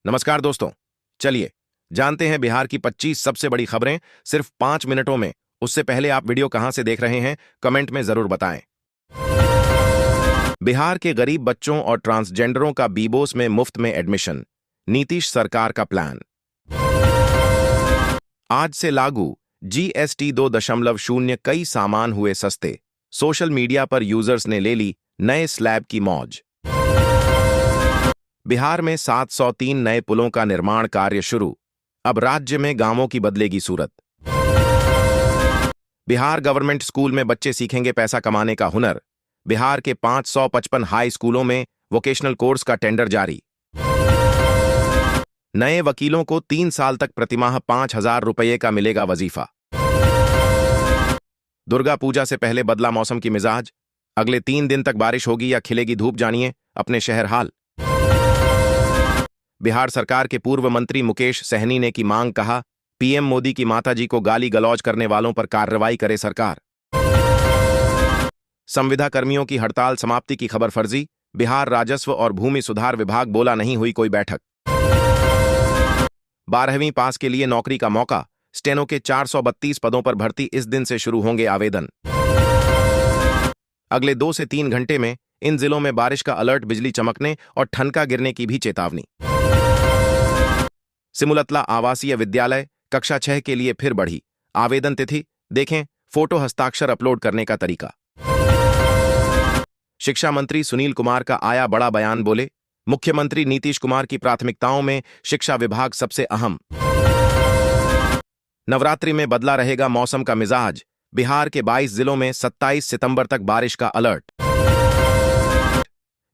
नमस्कार दोस्तों। चलिए जानते हैं बिहार की 25 सबसे बड़ी खबरें सिर्फ 5 मिनटों में। उससे पहले आप वीडियो कहां से देख रहे हैं कमेंट में जरूर बताएं। बिहार के गरीब बच्चों और ट्रांसजेंडरों का बीबोस में मुफ्त में एडमिशन, नीतीश सरकार का प्लान। आज से लागू जीएसटी 2.0, कई सामान हुए सस्ते। सोशल मीडिया पर यूजर्स ने ले ली नए स्लैब की मौज। बिहार में 703 नए पुलों का निर्माण कार्य शुरू। अब राज्य में गांवों की बदलेगी सूरत। बिहार गवर्नमेंट स्कूल में बच्चे सीखेंगे पैसा कमाने का हुनर। बिहार के 555 हाई स्कूलों में वोकेशनल कोर्स का टेंडर जारी। नए वकीलों को 3 साल तक प्रतिमाह 5,000 रुपये का मिलेगा वजीफा। दुर्गा पूजा से पहले बदला मौसम की मिजाज। अगले 3 दिन तक बारिश होगी या खिलेगी धूप, जानिए अपने शहर हाल। बिहार सरकार के पूर्व मंत्री मुकेश सहनी ने की मांग, कहा पीएम मोदी की माताजी को गाली गलौज करने वालों पर कार्रवाई करे सरकार। संविदा कर्मियों की हड़ताल समाप्ति की खबर फर्जी। बिहार राजस्व और भूमि सुधार विभाग बोला नहीं हुई कोई बैठक। 12वीं पास के लिए नौकरी का मौका। स्टेनो के 432 पदों पर भर्ती, इस दिन से शुरू होंगे आवेदन। अगले 2 से 3 घंटे में इन जिलों में बारिश का अलर्ट, बिजली चमकने और ठनका गिरने की भी चेतावनी। सिमुलतला आवासीय विद्यालय कक्षा 6 के लिए फिर बढ़ी आवेदन तिथि। देखें फोटो हस्ताक्षर अपलोड करने का तरीका। शिक्षा मंत्री सुनील कुमार का आया बड़ा बयान, बोले मुख्यमंत्री नीतीश कुमार की प्राथमिकताओं में शिक्षा विभाग सबसे अहम। नवरात्रि में बदला रहेगा मौसम का मिजाज। बिहार के 22 जिलों में 27 सितंबर तक बारिश का अलर्ट।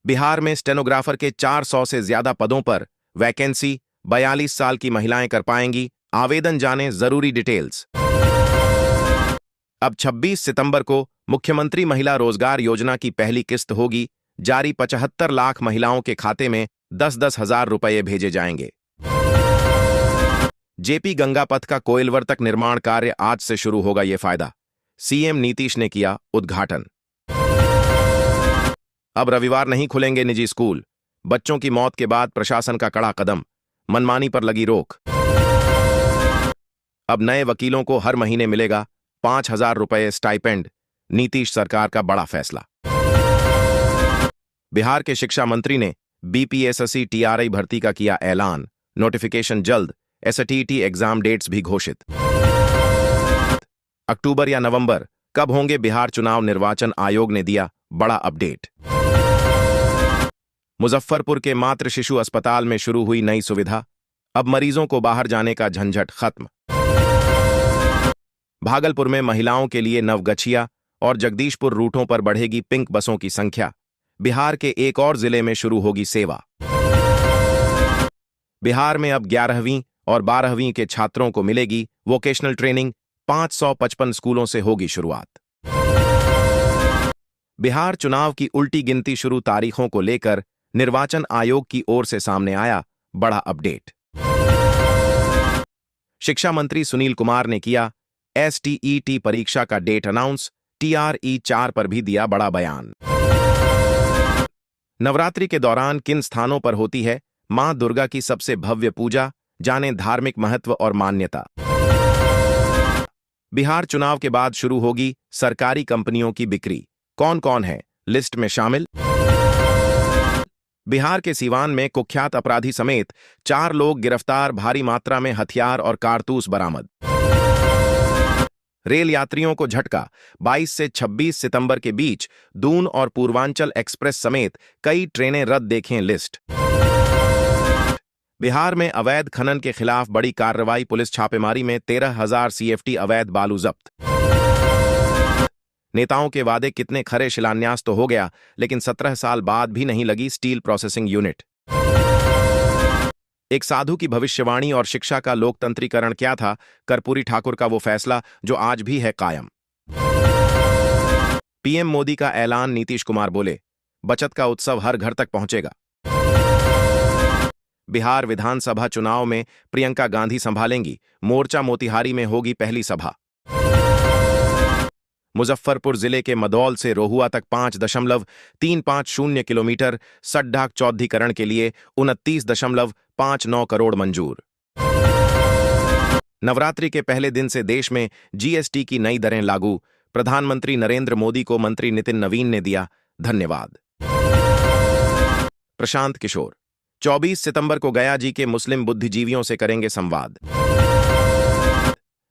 बिहार में स्टेनोग्राफर के 400 से ज्यादा पदों पर वैकेंसी। 42 साल की महिलाएं कर पाएंगी आवेदन, जानें जरूरी डिटेल्स। अब 26 सितंबर को मुख्यमंत्री महिला रोजगार योजना की पहली किस्त होगी जारी। 75 लाख महिलाओं के खाते में 10-10 हजार रुपये भेजे जाएंगे। जेपी गंगा पथ का कोइलवर तक निर्माण कार्य आज से शुरू होगा, ये फायदा। सीएम नीतीश ने किया उद्घाटन। अब रविवार नहीं खुलेंगे निजी स्कूल। बच्चों की मौत के बाद प्रशासन का कड़ा कदम, मनमानी पर लगी रोक। अब नए वकीलों को हर महीने मिलेगा 5,000 रुपये स्टाइपेंड, नीतीश सरकार का बड़ा फैसला। बिहार के शिक्षा मंत्री ने बीपीएससी टीआरआई भर्ती का किया ऐलान, नोटिफिकेशन जल्द। एसटीईटी एग्जाम डेट्स भी घोषित। अक्टूबर या नवंबर कब होंगे बिहार चुनाव, निर्वाचन आयोग ने दिया बड़ा अपडेट। मुजफ्फरपुर के मातृ शिशु अस्पताल में शुरू हुई नई सुविधा। अब मरीजों को बाहर जाने का झंझट खत्म। भागलपुर में महिलाओं के लिए नवगछिया और जगदीशपुर रूटों पर बढ़ेगी पिंक बसों की संख्या। बिहार के एक और जिले में शुरू होगी सेवा। बिहार में अब 11वीं और 12वीं के छात्रों को मिलेगी वोकेशनल ट्रेनिंग। 555 स्कूलों से होगी शुरुआत। बिहार चुनाव की उल्टी गिनती शुरू, तारीखों को लेकर निर्वाचन आयोग की ओर से सामने आया बड़ा अपडेट। शिक्षा मंत्री सुनील कुमार ने किया एसटीईटी परीक्षा का डेट अनाउंस। टीआरई 4 पर भी दिया बड़ा बयान। नवरात्रि के दौरान किन स्थानों पर होती है मां दुर्गा की सबसे भव्य पूजा, जानें धार्मिक महत्व और मान्यता। बिहार चुनाव के बाद शुरू होगी सरकारी कंपनियों की बिक्री। कौन कौन है लिस्ट में शामिल? बिहार के सीवान में कुख्यात अपराधी समेत 4 लोग गिरफ्तार, भारी मात्रा में हथियार और कारतूस बरामद। रेल यात्रियों को झटका, 22 से 26 सितंबर के बीच दून और पूर्वांचल एक्सप्रेस समेत कई ट्रेनें रद्द, देखें लिस्ट। बिहार में अवैध खनन के खिलाफ बड़ी कार्रवाई, पुलिस छापेमारी में 13,000 सीएफटी अवैध बालू जब्त। नेताओं के वादे कितने खरे, शिलान्यास तो हो गया लेकिन 17 साल बाद भी नहीं लगी स्टील प्रोसेसिंग यूनिट। एक साधु की भविष्यवाणी और शिक्षा का लोकतंत्रीकरण क्या था, कर्पूरी ठाकुर का वो फैसला जो आज भी है कायम। पीएम मोदी का ऐलान, नीतीश कुमार बोले बचत का उत्सव हर घर तक पहुंचेगा। बिहार विधानसभा चुनाव में प्रियंका गांधी संभालेंगी, मोर्चा मोतिहारी में होगी पहली सभा। मुजफ्फरपुर जिले के मदौल से रोहुआ तक 5.350 किलोमीटर सड़क चौड़ीकरण के लिए 29.59 करोड़ मंजूर। नवरात्रि के पहले दिन से देश में जीएसटी की नई दरें लागू, प्रधानमंत्री नरेंद्र मोदी को मंत्री नितिन नवीन ने दिया धन्यवाद। प्रशांत किशोर 24 सितंबर को गया जी के मुस्लिम बुद्धिजीवियों से करेंगे संवाद।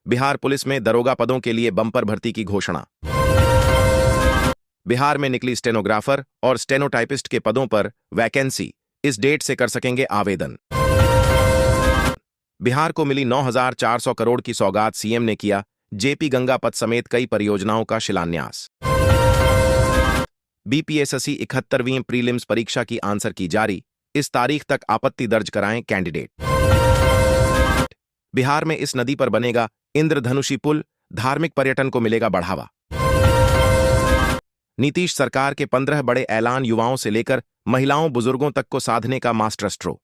बिहार पुलिस में दरोगा पदों के लिए बम्पर भर्ती की घोषणा। बिहार में निकली स्टेनोग्राफर और स्टेनोटाइपिस्ट के पदों पर वैकेंसी, इस डेट से कर सकेंगे आवेदन। बिहार को मिली 9,400 करोड़ की सौगात, सीएम ने किया जेपी गंगा पथ समेत कई परियोजनाओं का शिलान्यास। बीपीएससी 71वीं प्रीलिम्स परीक्षा की आंसर की जारी, इस तारीख तक आपत्ति दर्ज कराएं कैंडिडेट। बिहार में इस नदी पर बनेगा इंद्रधनुषी पुल, धार्मिक पर्यटन को मिलेगा बढ़ावा। नीतीश सरकार के 15 बड़े ऐलान, युवाओं से लेकर महिलाओं बुजुर्गों तक को साधने का मास्टर स्ट्रोक।